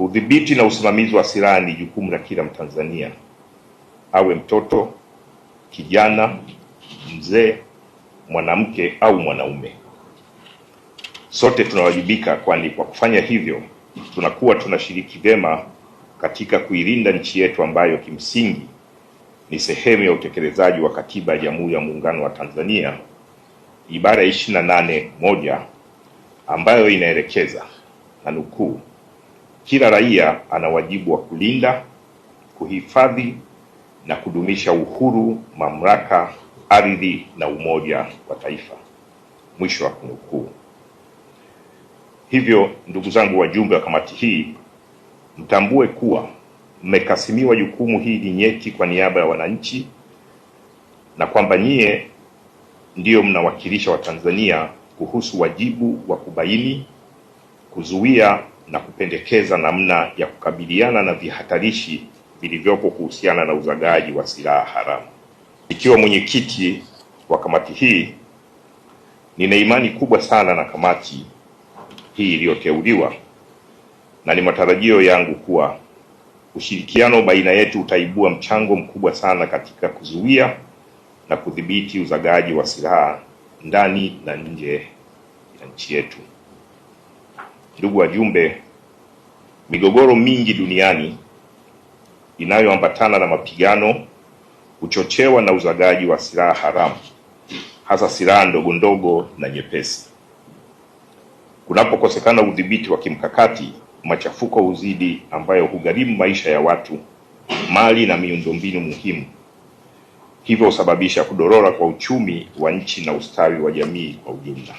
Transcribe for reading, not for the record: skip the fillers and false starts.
Udhibiti na usimamizi wa silaha ni jukumu la kila Mtanzania, awe mtoto, kijana, mzee, mwanamke au mwanaume. Sote tunawajibika, kwani kwa kufanya hivyo tunakuwa tunashiriki vyema katika kuilinda nchi yetu ambayo kimsingi ni sehemu ya utekelezaji wa Katiba ya Jamhuri ya Muungano wa Tanzania ibara ya 28(1) ambayo inaelekeza, na nukuu, kila raia ana wajibu wa kulinda, kuhifadhi na kudumisha uhuru, mamlaka, ardhi na umoja wa taifa, mwisho wa kunukuu. Hivyo ndugu zangu wajumbe wa kamati hii, mtambue kuwa mmekasimiwa jukumu hili nyeti kwa niaba ya wananchi, na kwamba nyie ndio mnawakilisha Watanzania kuhusu wajibu wa kubaini, kuzuia na kupendekeza namna ya kukabiliana na vihatarishi vilivyopo kuhusiana na uzagaji wa silaha haramu. Ikiwa mwenyekiti wa kamati hii, nina imani kubwa sana na kamati hii iliyoteuliwa, na ni matarajio yangu kuwa ushirikiano baina yetu utaibua mchango mkubwa sana katika kuzuia na kudhibiti uzagaji wa silaha ndani na nje ya nchi yetu. Ndugu wajumbe, migogoro mingi duniani inayoambatana na mapigano huchochewa na uzagaji wa silaha haramu, hasa silaha ndogo ndogo na nyepesi. Kunapokosekana udhibiti wa kimkakati, machafuko huzidi ambayo hugharimu maisha ya watu, mali na miundombinu muhimu. Hivyo husababisha kudorora kwa uchumi wa nchi na ustawi wa jamii kwa ujumla.